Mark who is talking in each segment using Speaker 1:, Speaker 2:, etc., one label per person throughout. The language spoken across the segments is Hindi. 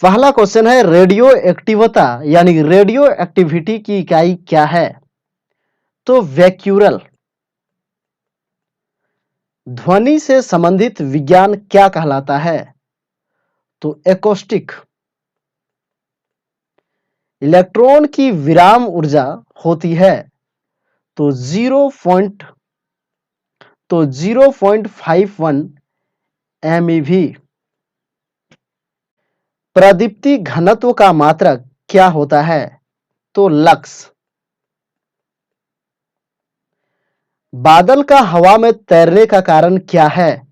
Speaker 1: पहला क्वेश्चन है रेडियो एक्टिवता यानी रेडियो एक्टिविटी की इकाई क्या है? तो वैक्यूरल। ध्वनि से संबंधित विज्ञान क्या कहलाता है? तो एकॉस्टिक। इलेक्ट्रॉन की विराम ऊर्जा होती है तो 0.51 MeV। प्रदीप्ति घनत्व का मात्रक क्या होता है? तो लक्स। बादल का हवा में तैरने का कारण क्या है?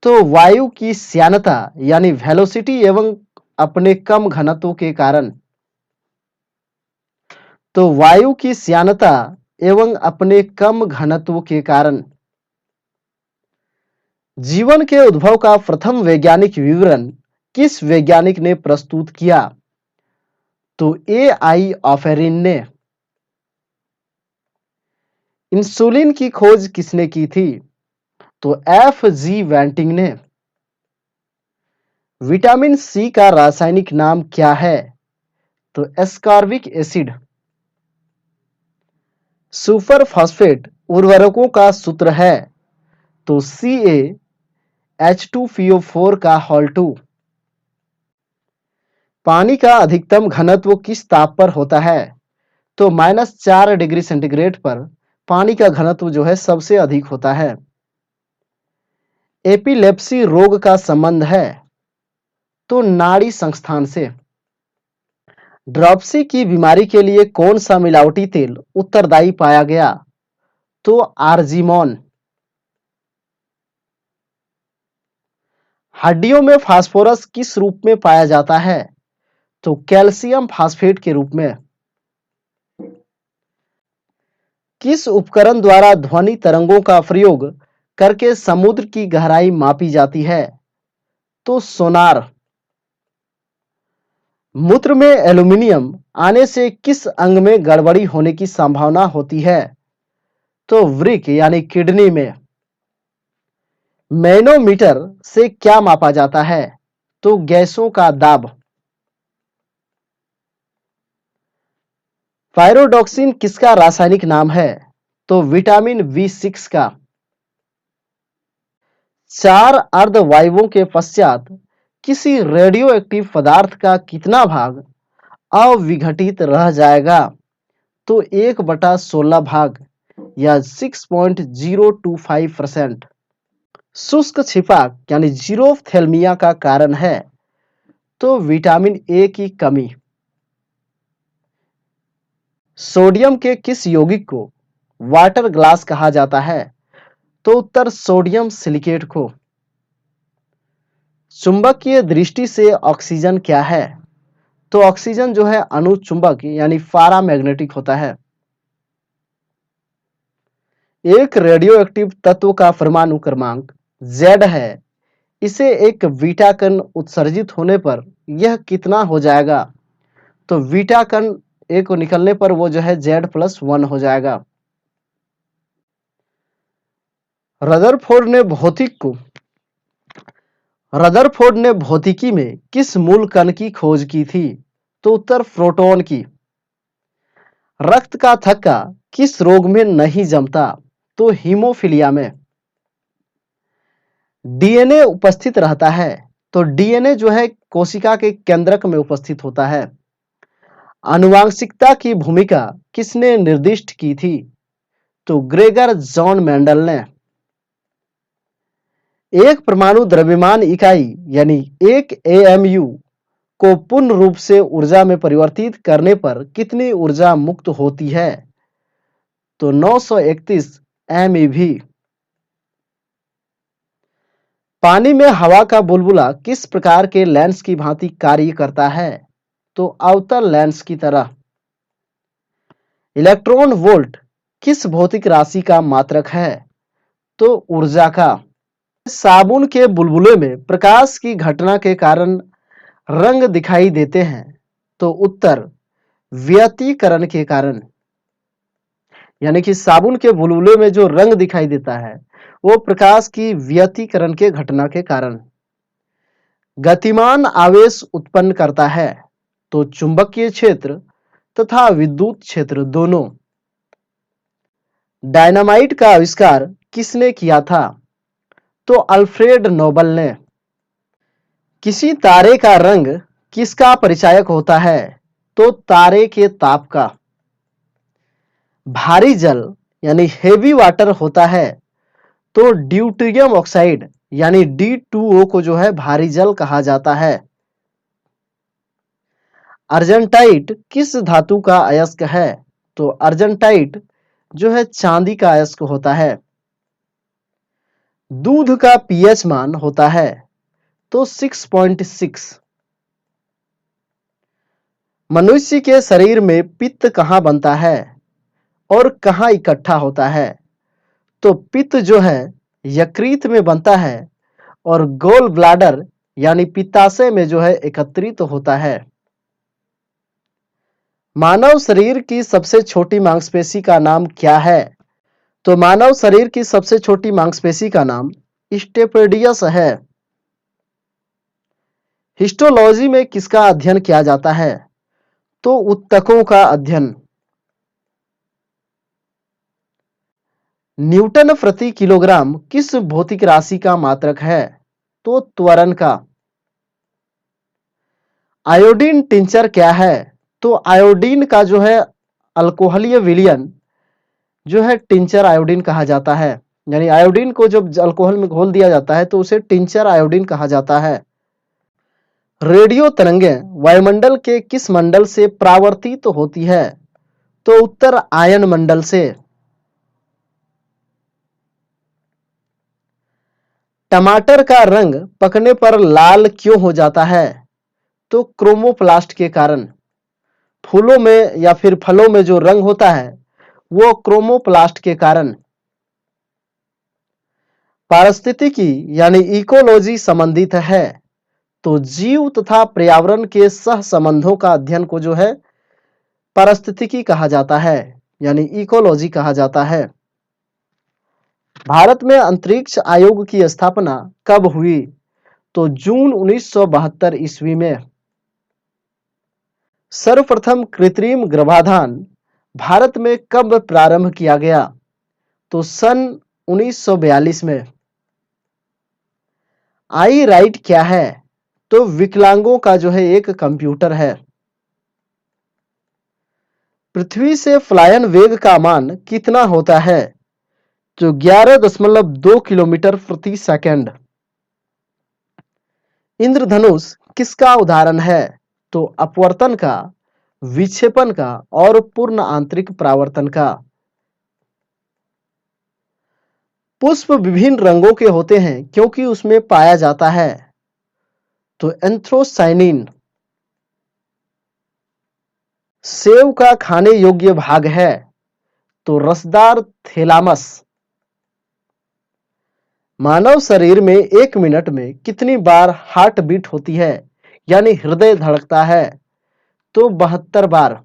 Speaker 1: तो वायु की श्यानता यानी वेलोसिटी एवं अपने कम घनत्व के कारण। तो वायु की श्यानता एवं अपने कम घनत्व के कारण। जीवन के उद्भव का प्रथम वैज्ञानिक विवरण किस वैज्ञानिक ने प्रस्तुत किया? तो A.I. ऑफेरिन ने। इंसुलिन की खोज किसने की थी? तो F.G. वेंटिंग ने। विटामिन सी का रासायनिक नाम क्या है? तो एस्कॉर्बिक एसिड। सुपर फॉस्फेट उर्वरकों का सूत्र है तो CaH2PO4 का हॉल 2। पानी का अधिकतम घनत्व किस ताप पर होता है? तो -4 डिग्री सेंटीग्रेड पर पानी का घनत्व जो है सबसे अधिक होता है। एपिलेप्सी रोग का संबंध है तो नाड़ी संस्थान से। ड्रॉपसी की बीमारी के लिए कौन सा मिलावटी तेल उत्तरदायी पाया गया? तो आर्जिमोन। हड्डियों में फास्फोरस किस रूप में पाया जाता है? तो कैल्शियम फास्फेट के रूप में। किस उपकरण द्वारा ध्वनि तरंगों का प्रयोग करके समुद्र की गहराई मापी जाती है? तो सोनार। मूत्र में एल्यूमीनियम आने से किस अंग में गड़बड़ी होने की संभावना होती है? तो वृक्क यानी किडनी में। मैनोमीटर से क्या मापा जाता है? तो गैसों का दाब। पायरोडॉक्सिन किसका रासायनिक नाम है? तो विटामिन B6 का। 4 अर्धवायुओं के पश्चात किसी रेडियोएक्टिव पदार्थ का कितना भाग अविघटित रह जाएगा? तो 1/16 भाग या 6.025%। शुष्क छिपा यानी जीरोथेल्मिया का कारण है तो विटामिन ए की कमी। सोडियम के किस यौगिक को वाटर ग्लास कहा जाता है? तो उत्तर सोडियम सिलिकेट को। चुंबकीय दृष्टि से ऑक्सीजन क्या है? तो ऑक्सीजन जो है अणुचुंबक यानी पैरामैग्नेटिक होता है। एक रेडियोएक्टिव तत्व का परमाणु क्रमांक Z है। इसे एक बीटा कण उत्सर्जित होने पर यह कितना हो जाएगा? तो बीटा कण एक को निकलने पर वो जो है Z+1 हो जाएगा। रदरफोर्ड ने भौतिकी में किस मूल कण की खोज की थी? तो उत्तर प्रोटॉन की। रक्त का थक्का किस रोग में नहीं जमता? तो हीमोफीलिया में। डीएनए उपस्थित रहता है तो डीएनए जो है कोशिका के केंद्रक में उपस्थित होता है। आनुवांशिकता की भूमिका किसने निर्दिष्ट की थी? तो ग्रेगर जॉन मेंडल ने। एक परमाणु द्रव्यमान इकाई यानी 1 AMU को पूर्ण रूप से ऊर्जा में परिवर्तित करने पर कितनी ऊर्जा मुक्त होती है? तो 931 MeV। पानी में हवा का बुलबुला किस प्रकार के लेंस की भांति कार्य करता है? तो अवतल लेंस की तरह। इलेक्ट्रॉन वोल्ट किस भौतिक राशि का मात्रक है? तो ऊर्जा का। साबुन के बुलबुले में प्रकाश की घटना के कारण रंग दिखाई देते हैं तो उत्तर व्यतिकरण के कारण। यानी कि साबुन के बुलबुले में जो रंग दिखाई देता है वो प्रकाश की व्यतिकरण के घटना के कारण। गतिमान आवेश उत्पन्न करता है? तो चुंबकीय क्षेत्र तथा विद्युत क्षेत्र दोनों। डायनामाइट का आविष्कार किसने किया था? तो अल्फ्रेड नोबल ने। किसी तारे का रंग किसका परिचायक होता है? तो तारे के ताप का। भारी जल यानी हेवी वाटर होता है तो ड्यूटेरियम ऑक्साइड यानी D2O को जो है भारी जल कहा जाता है। अर्जेंटाइट किस धातु का अयस्क है? तो अर्जेंटाइट जो है चांदी का अयस्क होता है। दूध का pH मान होता है तो 6.6। मनुष्य के शरीर में पित्त कहाँ बनता है और कहाँ इकट्ठा होता है? तो पित्त जो है यकृत में बनता है और गोल ब्लाडर यानी पित्ताशय में जो है एकत्रित होता है। मानव शरीर की सबसे छोटी मांसपेशी का नाम क्या है? तो मानव शरीर की सबसे छोटी मांसपेशी का नाम स्टेपेडियस है। हिस्टोलॉजी में किसका अध्ययन किया जाता है? तो उत्तकों का अध्ययन। न्यूटन प्रति किलोग्राम किस भौतिक राशि का मात्रक है? तो त्वरण का। आयोडीन टिंचर क्या है? तो आयोडीन का जो है अल्कोहलीय विलयन जो है टिंचर आयोडीन कहा जाता है। यानी आयोडीन को जब अल्कोहल में घोल दिया जाता है तो उसे टिंचर आयोडीन कहा जाता है। रेडियो तरंगें वायुमंडल के किस मंडल से परावर्तित होती है? तो उत्तर आयन मंडल से। टमाटर का रंग पकने पर लाल क्यों हो जाता है? तो क्रोमोप्लास्ट के कारण। फूलों में या फिर फलों में जो रंग होता है वो क्रोमोप्लास्ट के कारण। पारिस्थितिकी यानी इकोलॉजी संबंधित है तो जीव तथा पर्यावरण के सह संबंधों का अध्ययन को जो है पारिस्थितिकी कहा जाता है यानी इकोलॉजी कहा जाता है। भारत में अंतरिक्ष आयोग की स्थापना कब हुई? तो जून 1972 ईस्वी में। सर्वप्रथम कृत्रिम गर्भाधान भारत में कब प्रारंभ किया गया? तो सन 1942 में। आई राइट क्या है? तो विकलांगों का जो है एक कंप्यूटर है। पृथ्वी से पलायन वेग का मान कितना होता है? तो 11.2 किलोमीटर प्रति सेकंड। इंद्रधनुष किसका उदाहरण है? तो अपवर्तन का, विक्षेपण का और पूर्ण आंतरिक परावर्तन का। पुष्प विभिन्न रंगों के होते हैं क्योंकि उसमें पाया जाता है तो एंथ्रोसाइनिन। सेव का खाने योग्य भाग है तो रसदार थैलामस। मानव शरीर में 1 मिनट में कितनी बार हार्ट बीट होती है यानी हृदय धड़कता है? तो 72 बार।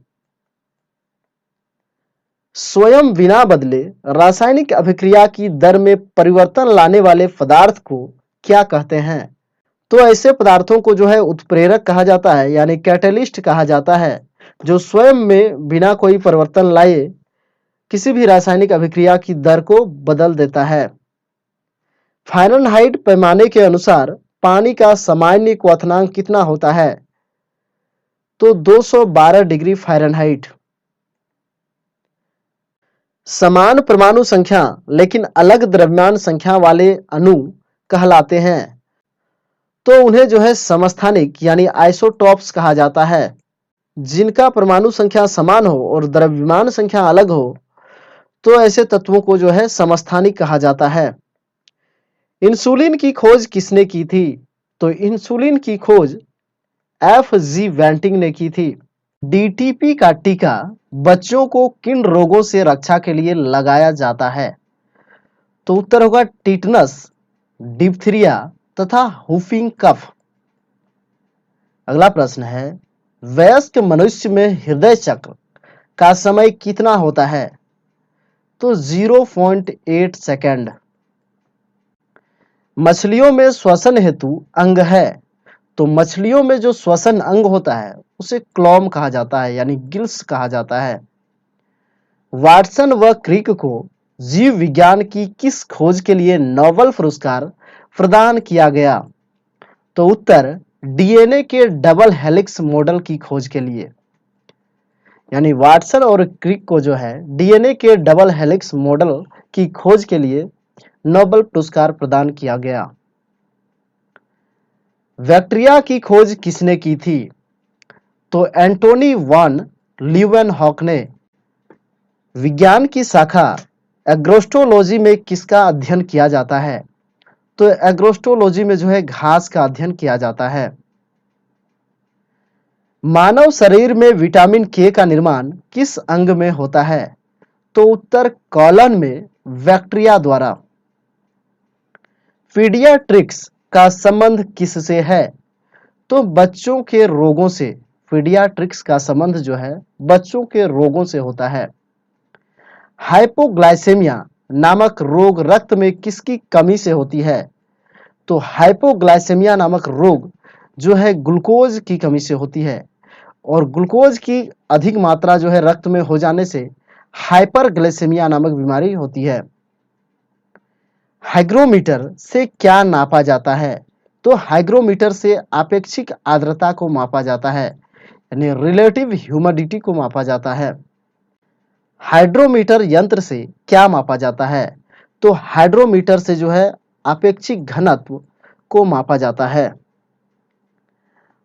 Speaker 1: स्वयं बिना बदले रासायनिक अभिक्रिया की दर में परिवर्तन लाने वाले पदार्थ को क्या कहते हैं? तो ऐसे पदार्थों को जो है उत्प्रेरक कहा जाता है यानी कैटलिस्ट कहा जाता है जो स्वयं में बिना कोई परिवर्तन लाए किसी भी रासायनिक अभिक्रिया की दर को बदल देता है। फारेनहाइट पैमाने के अनुसार पानी का सामान्य क्वथनांक कितना होता है? तो 212 डिग्री फ़ारेनहाइट। समान परमाणु संख्या लेकिन अलग द्रव्यमान संख्या वाले अणु कहलाते हैं तो उन्हें जो है समस्थानिक यानी आइसोटॉप्स कहा जाता है। जिनका परमाणु संख्या समान हो और द्रव्यमान संख्या अलग हो तो ऐसे तत्वों को जो है समस्थानिक कहा जाता है। इंसुलिन की खोज किसने की थी? तो इंसुलिन की खोज F.G. वेंटिंग ने की थी। DTP का टीका बच्चों को किन रोगों से रक्षा के लिए लगाया जाता है? तो उत्तर होगा टिटनस, डिप्थीरिया तथा हुफिंग कफ। अगला प्रश्न है वयस्क मनुष्य में हृदय चक्र का समय कितना होता है? तो 0.8 सेकंड। मछलियों में श्वसन हेतु अंग है तो मछलियों में जो श्वसन अंग होता है उसे क्लॉम कहा जाता है, यानी गिल्स कहा जाता है। वाटसन व क्रिक को जीव विज्ञान की किस खोज के लिए नोबेल पुरस्कार प्रदान किया गया? तो उत्तर डीएनए के डबल हेलिक्स मॉडल की खोज के लिए। यानी वाटसन और क्रिक को जो है डीएनए के डबल हेलिक्स मॉडल की खोज के लिए नोबेल पुरस्कार प्रदान किया गया। बैक्टीरिया की खोज किसने की थी? तो एंटोनी वान लीeuwenhoek ने। विज्ञान की शाखा एग्रोस्टोलॉजी में किसका अध्ययन किया जाता है? तो एग्रोस्टोलॉजी में जो है घास का अध्ययन किया जाता है। मानव शरीर में विटामिन के का निर्माण किस अंग में होता है? तो उत्तर कॉलन में बैक्टीरिया द्वारा। पीडियाट्रिक्स का संबंध किससे है? तो बच्चों के रोगों से। पीडियाट्रिक्स का संबंध जो है बच्चों के रोगों से होता है। हाइपोग्लाइसेमिया नामक रोग रक्त में किसकी कमी से होती है? तो हाइपोग्लाइसेमिया नामक रोग जो है ग्लूकोज की कमी से होती है, और ग्लूकोज की अधिक मात्रा जो है रक्त में हो जाने से हाइपरग्लाइसेमिया नामक बीमारी होती है। हाइग्रोमीटर से क्या नापा जाता है? तो हाइग्रोमीटर से आपेक्षिक आर्द्रता को मापा जाता है, यानी रिलेटिव ह्यूमिडिटी को मापा जाता है। हाइड्रोमीटर यंत्र से क्या मापा जाता है? तो हाइड्रोमीटर से जो है आपेक्षिक घनत्व को मापा जाता है।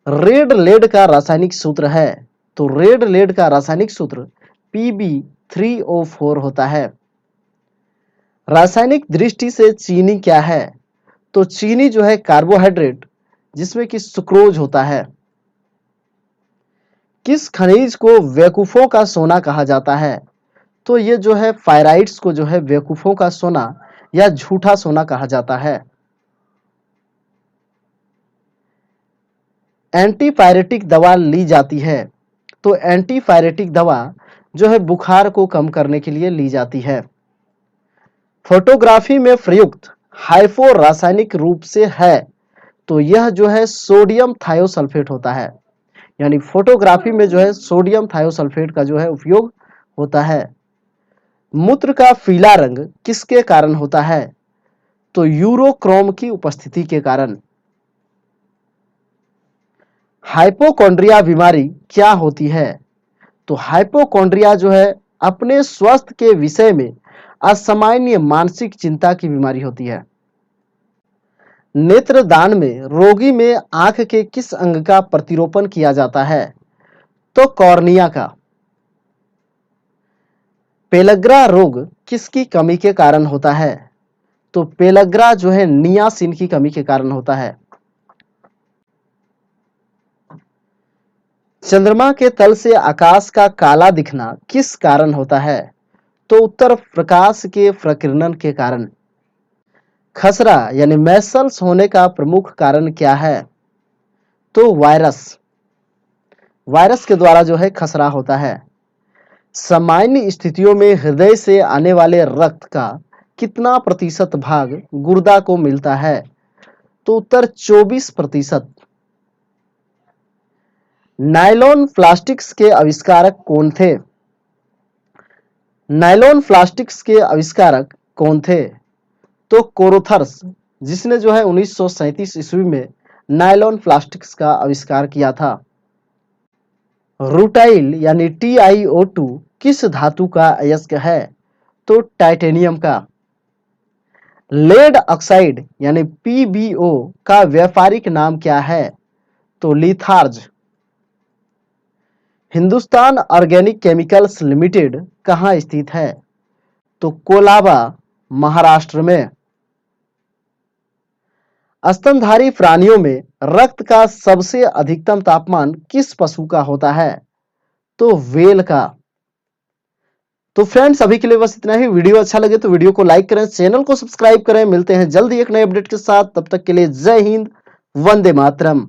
Speaker 1: रेड लेड का रासायनिक सूत्र है? तो रेड लेड का रासायनिक सूत्र Pb3O4 होता है। रासायनिक दृष्टि से चीनी क्या है? तो चीनी जो है कार्बोहाइड्रेट जिसमें कि सुक्रोज होता है। किस खनिज को बेवकूफों का सोना कहा जाता है? तो ये जो है फायराइट्स को जो है बेवकूफों का सोना या झूठा सोना कहा जाता है। एंटीपायरेटिक दवा ली जाती है? तो एंटीपायरेटिक दवा जो है बुखार को कम करने के लिए ली जाती है। फोटोग्राफी में प्रयुक्त हाइफो रासायनिक रूप से है? तो यह जो है सोडियम थायोसल्फेट होता है, यानी फोटोग्राफी में जो है सोडियम थायोसल्फेट का जो है उपयोग होता है। मूत्र का पीला रंग किसके कारण होता है? तो यूरोक्रोम की उपस्थिति के कारण। हाइपोकॉन्ड्रिया बीमारी क्या होती है? तो हाइपोकॉन्ड्रिया जो है अपने स्वास्थ्य के विषय में असामान्य मानसिक चिंता की बीमारी होती है। नेत्रदान में रोगी में आंख के किस अंग का प्रतिरोपण किया जाता है? तो कॉर्निया का। पेलग्रा रोग किसकी कमी के कारण होता है? तो पेलग्रा जो है नियासिन की कमी के कारण होता है। चंद्रमा के तल से आकाश का काला दिखना किस कारण होता है? तो उत्तर प्रकाश के प्रकीर्णन के कारण। खसरा यानी मैसल्स होने का प्रमुख कारण क्या है? तो वायरस। वायरस के द्वारा जो है खसरा होता है। सामान्य स्थितियों में हृदय से आने वाले रक्त का कितना प्रतिशत भाग गुर्दा को मिलता है? तो उत्तर 24%। नायलॉन प्लास्टिक्स के आविष्कारक कौन थे? नायलॉन प्लास्टिक्स के आविष्कारक कौन थे? तो कोरोथर्स, जिसने जो है 1937 ईस्वी में नायलॉन प्लास्टिक्स का आविष्कार किया था। रूटाइल यानी TiO2 किस धातु का अयस्क है? तो टाइटेनियम का। लेड ऑक्साइड यानी PbO का व्यापारिक नाम क्या है? तो litharge. Hindustan organic chemicals limited कहाँ स्थित है? तो कोलाबा, महाराष्ट्र में। स्तनधारी प्राणियों में रक्त का सबसे अधिकतम तापमान किस पशु का होता है? तो व्हेल का। तो फ्रेंड्स अभी के लिए बस इतना ही। वीडियो अच्छा लगे तो वीडियो को लाइक करें, चैनल को सब्सक्राइब करें। मिलते हैं जल्दी एक नए अपडेट के साथ, तब तक के लिए जय हिंद, वंदे मातरम।